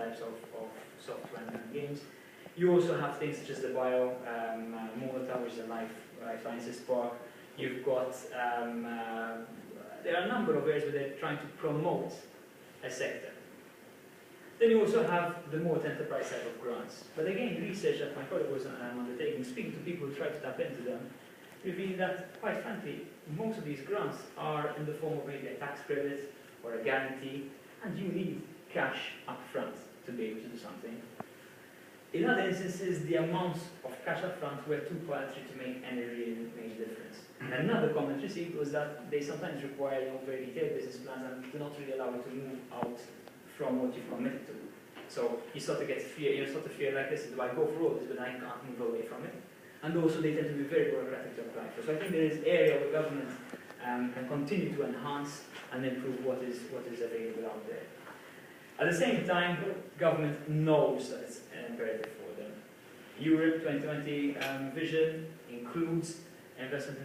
types of software and games. You also have things such as the Bio Malta, which is a life sciences park. You've got, there are a number of areas where they're trying to promote a sector. Then you also have the more enterprise type of grants. But again, research that my colleague was undertaking, speaking to people who try to tap into them, revealed that, quite frankly, most of these grants are in the form of maybe a tax credit or a guarantee, and you need cash up front to be able to do something. In other instances, the amounts of cash up front were too paltry to make any real major difference. Another comment received was that they sometimes require very detailed business plans and do not really allow you to move out from what you've committed to. So you start to get fear, you start to feel like, listen, do I go for all this, but I can't move away from it? And also they tend to be very bureaucratic to apply for. So I think there is area where government can continue to enhance and improve what is available out there. At the same time, government knows that it's imperative for them. Europe 2020 vision includes investment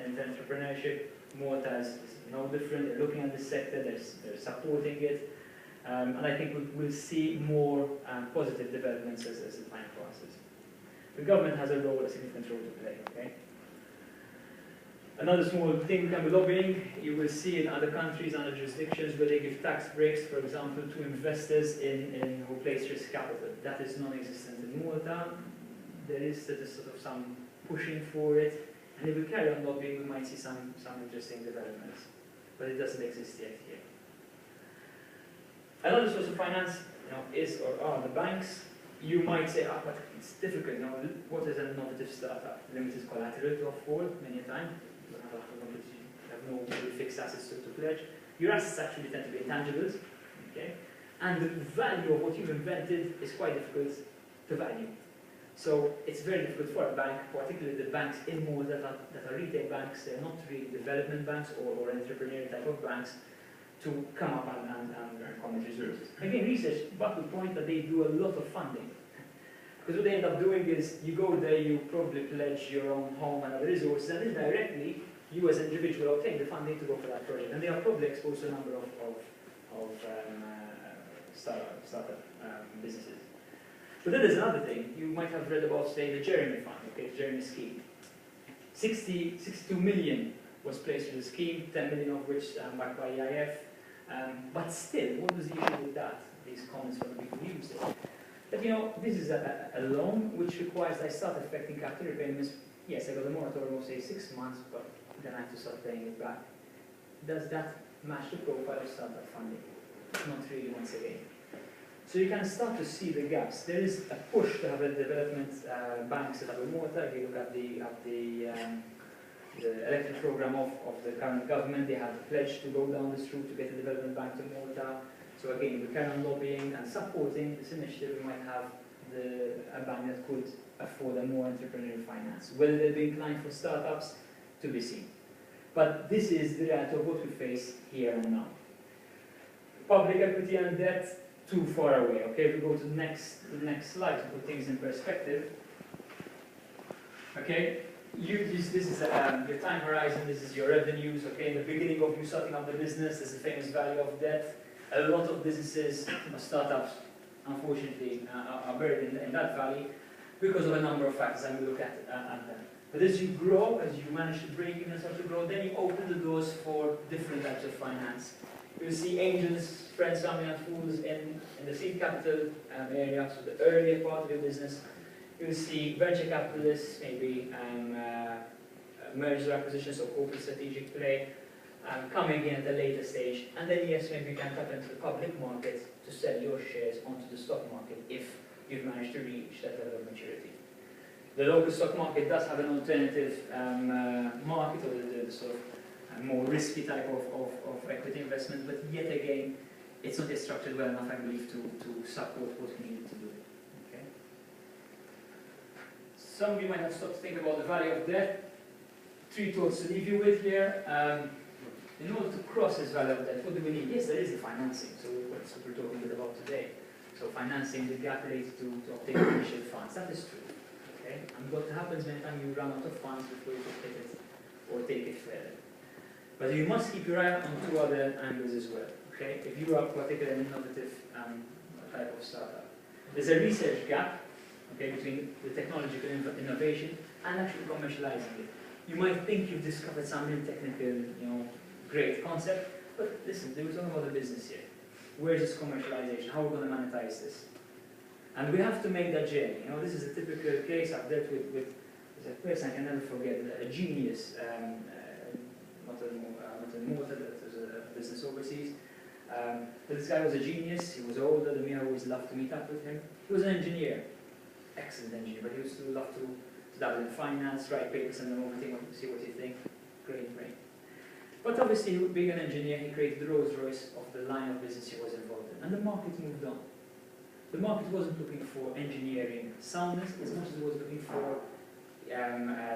in entrepreneurship. Malta is no different. They're looking at this sector, they're supporting it. And I think we'll see more positive developments as the time passes. The government has a role, a significant role to play. Okay? Another small thing can be lobbying. You will see in other countries, other jurisdictions, where they give tax breaks, for example, to investors who place risk capital. That is non-existent in Malta. There is sort of some pushing for it, and if we carry on lobbying, we might see some interesting developments. But it doesn't exist yet here. Another source of finance, is or are the banks. You might say, but it's difficult. What is an innovative startup? Limited collateral to afford many a time. You have no really fixed assets to pledge. Your assets actually tend to be intangibles, okay? And the value of what you've invented is quite difficult to value. So it's very difficult for a bank, particularly the banks in Malta that are retail banks. They're not really development banks or entrepreneurial type of banks, to come up and commit resources. Again, research but would point that they do a lot of funding. Because what they end up doing is, you go there, you probably pledge your own home and other resources, and indirectly, you as an individual obtain the funding to go for that project. And they are probably exposed to a number of startup businesses. But then there's another thing. You might have read about, say, the Jeremy Fund, okay, the Jeremy scheme. 62 million was placed in the scheme, 10 million of which backed by EIF. But still, what was the issue with that? These comments from the people who used it. But this is a loan which requires I start affecting capital repayments. Yes, I got a moratorium of say 6 months, but then I have to start paying it back. Does that match the profile of startup funding? Not really, once again. So you can start to see the gaps. There is a push to have a development bank set up in Malta. If you look at the elected program of the current government, they have a pledge to go down this route to get a development bank to Malta. So again, we carry on lobbying and supporting this initiative. We might have a bank that could afford a more entrepreneurial finance. Whether they'll be inclined for startups, to be seen. But this is the reality of what we face here and now. Public equity and debt, too far away. Okay, if we go to the next slide to put things in perspective. Okay. This is your time horizon, this is your revenues, okay? In the beginning of you starting up the business, there's the famous value of debt. A lot of businesses or startups, unfortunately, are buried in that valley because of a number of factors, and we look at them. But as you grow, as you manage to break even and start to grow, then you open the doors for different types of finance. You'll see angels, friends, family and fools in the seed capital area, so the earlier part of your business. You'll see venture capitalists, maybe merger acquisitions or corporate strategic play, coming in at a later stage. And then yes, maybe you can tap into the public market to sell your shares onto the stock market if you've managed to reach that level of maturity. The local stock market does have an alternative market, or the sort of more risky type of equity investment, but yet again, it's not yet structured well enough, I believe, to support what we need to do. Some of you might have stopped to think about the value of debt. 3 thoughts to leave you with here. In order to cross this value of debt, what do we need? Yes, there is the financing, so that's what we're talking about today. So financing the gap related to obtain initial funds, that is true. Okay? And what happens when you run out of funds before you take it or take it further? But you must keep your eye on 2 other angles as well. Okay? If you are particularly an innovative type of startup. There's a research gap, okay, between the technological innovation and actually commercializing it. You might think you've discovered some real technical, great concept, but listen, we're talking about the business here. Where is this commercialization? How are we going to monetize this? And we have to make that journey. This is a typical case I've dealt with there's a person I can never forget, a genius, not in Malta, that was a business overseas. But this guy was a genius, he was older than me, I always loved to meet up with him. He was an engineer, excellent engineer, but he used to love to dabble in finance, write papers and then everything, see what you think. Great brain. But obviously, being an engineer, he created the Rolls Royce of the line of business he was involved in. And the market moved on. The market wasn't looking for engineering soundness as much as it was looking for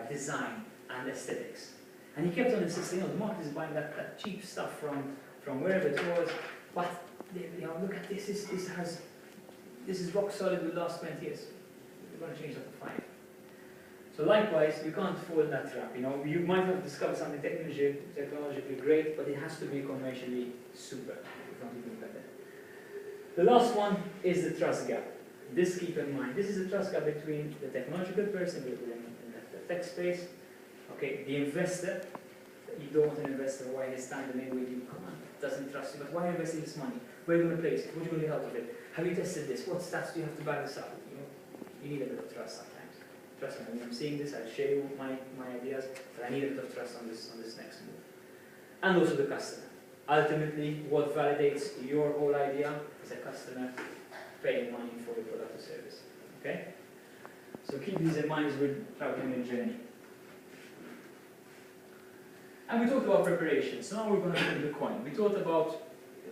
design and aesthetics. And he kept on insisting, the market is buying that cheap stuff from wherever it was, but look at this, this is rock solid, will last 20 years. We're going to change that to 5. So likewise, you can't fall in that trap. You might have discovered something technologically great, but it has to be commercially super. You can't even look at that. The last one is the trust gap. This, keep in mind, this is the trust gap between the technological person in the tech space, okay, the investor. You don't want an investor why he's standing in with you, come on, doesn't trust you, but why are you investing this money? Where are you going to place it? What are you going to get out of it? Have you tested this? What stats do you have to back this up? You need a bit of trust sometimes. Trust me, when I'm seeing this, I'll share you my ideas, but I need a bit of trust on this next move. And also the customer. Ultimately, what validates your whole idea is a customer paying money for your product or service. Okay? So keep these in mind as we're traveling the journey. And we talked about preparation, so now we're going to flip the coin. We talked about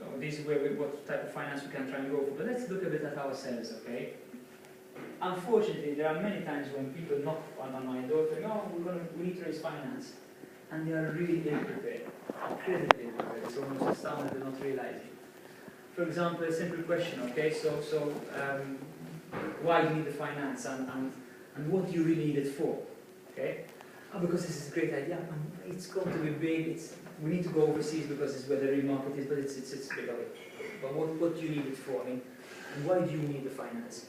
what type of finance we can try and go for, but let's look a bit at ourselves, okay? Unfortunately, there are many times when people knock on my door saying, we need to raise finance, and they are really ill-prepared, incredibly ill-prepared. It's almost astounding they're not realizing. For example, a simple question, okay, so why do you need the finance, and what do you really need it for, okay? Because this is a great idea, it's going to be big, we need to go overseas because it's where the real market is, but it's big of it. But what do you need it for? And why do you need the finance?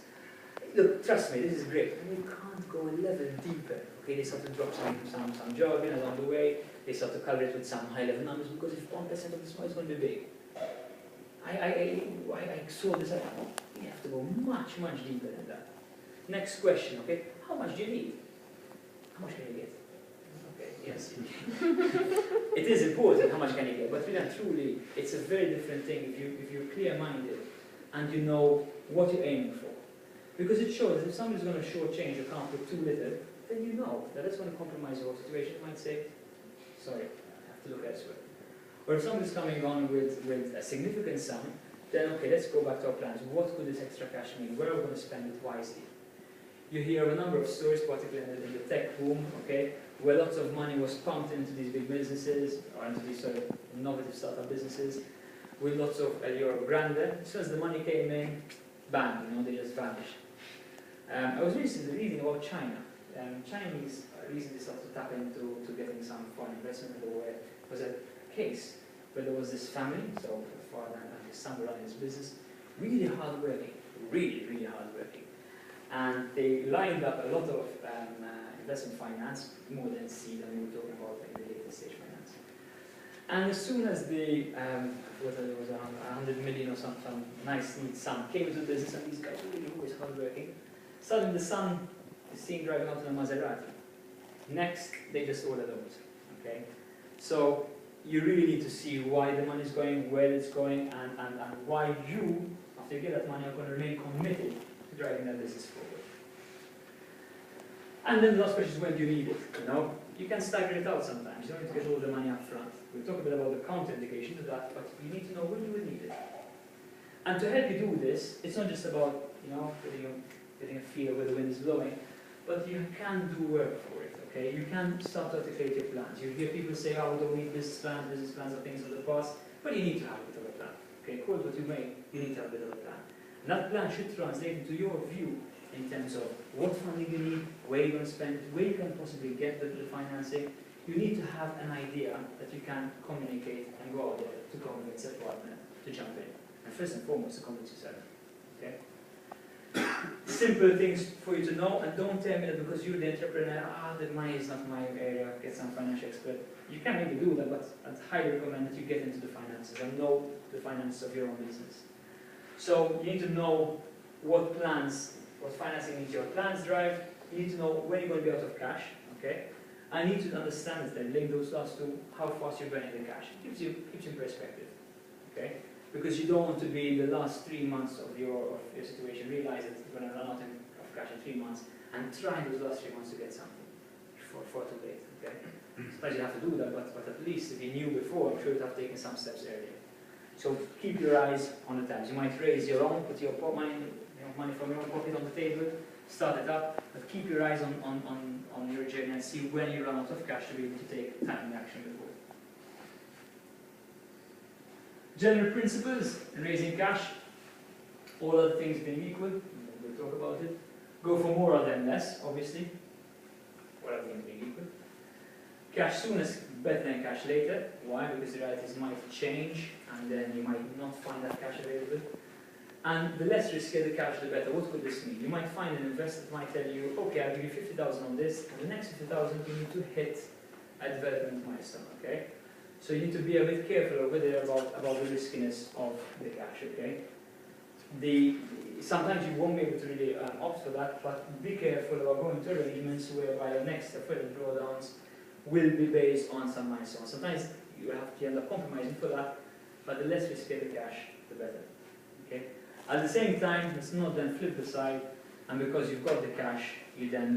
Look, trust me, this is great. And we can't go a level deeper. Okay, they start to drop some jargon along the way, they start to cover it with some high-level numbers, because if 1% of this money is going to be big. I saw this, you have to go much, much deeper than that. Next question, okay, how much do you need? How much can you get? Yes, it is important how much can you get, but really and truly, it's a very different thing if you're clear-minded and you know what you're aiming for. Because it shows if somebody's going to shortchange your account with too little, then you know that it's going to compromise your situation. You might say, sorry, I have to look elsewhere. Or if somebody's coming on with a significant sum, then okay, let's go back to our plans. What could this extra cash mean? Where are we going to spend it wisely? You hear of a number of stories, particularly in the tech boom, okay, where lots of money was pumped into these big businesses, or into these sort of innovative startup businesses, with lots of euro grande. As soon as the money came in, bang, they just vanished. I was recently reading about China. Chinese recently started to tap into getting some foreign investment. There was a case where there was this family, so the father and his son were running his business, really hard-working, really hard-working. And they lined up a lot of investment finance, more than seed, and we were talking about in the later stage finance. And as soon as the, whether there was 100 million or some nice neat sum came into the business, and these guys were really always hardworking, suddenly the son is seen driving out in a Maserati. Next, they just order those. Okay? So you really need to see why the money is going, where it's going, and why you, after you get that money, are going to remain committed to driving that business forward. And then the last question is, when do you need it? You can stagger it out sometimes. You don't need to get all the money up front. We'll talk a bit about the counter-indication to that, but you need to know when you will need it. And to help you do this, it's not just about getting a feel where the wind is blowing, but you can do work for it. Okay, you can start to articulate your plans. You hear people say, "Oh, we don't need business plans are things of the past," but you need to have a bit of a plan. Okay, call it what you may. You need to have a bit of a plan. And that plan should translate into your view in terms of what funding you need, where you're going to spend it, where you can possibly get the financing. You need to have an idea that you can communicate and go out there to convince a partner to jump in. And first and foremost, to convince yourself. okay? Simple things for you to know, and don't tell me that because you're the entrepreneur, the money is not my area, get some financial expert. You can maybe do that, but I'd highly recommend that you get into the finances and know the finances of your own business. So you need to know what financing needs your plans drive. You need to know when you're going to be out of cash, okay? And you need to understand that and link those dots to how fast you're burning the cash. It keeps you in perspective, okay? Because you don't want to be in the last 3 months of your situation, realize that you're going to run out of cash in 3 months, and try in those last 3 months to get something before too late, okay? Sometimes you have to do that, but at least if you knew before, I'm sure you'd have taken some steps earlier. So keep your eyes on the times. You might raise your own, put your money from your own pocket on the table, start it up, but keep your eyes on your journey and see when you run out of cash to be able to take timely action before. General principles in raising cash, all other things being equal, we'll talk about it. Go for more rather than less, obviously, all other things being equal. Cash soon is better than cash later. Why? Because the realities might change and then you might not find that cash available. And the less risky the cash, the better. What could this mean? You might find an investor that might tell you, okay, I'll give you 50,000 on this, and the next 50,000 you need to hit a development milestone, okay? So you need to be a bit careful over there about the riskiness of the cash, okay? Sometimes you won't be able to really opt for that, but be careful about going to arrangements whereby your next further drawdowns will be based on some milestones. Sometimes you have to end up compromising for that, but the less risky the cash, the better, okay? At the same time, let's not then flip the side, and because you've got the cash, you then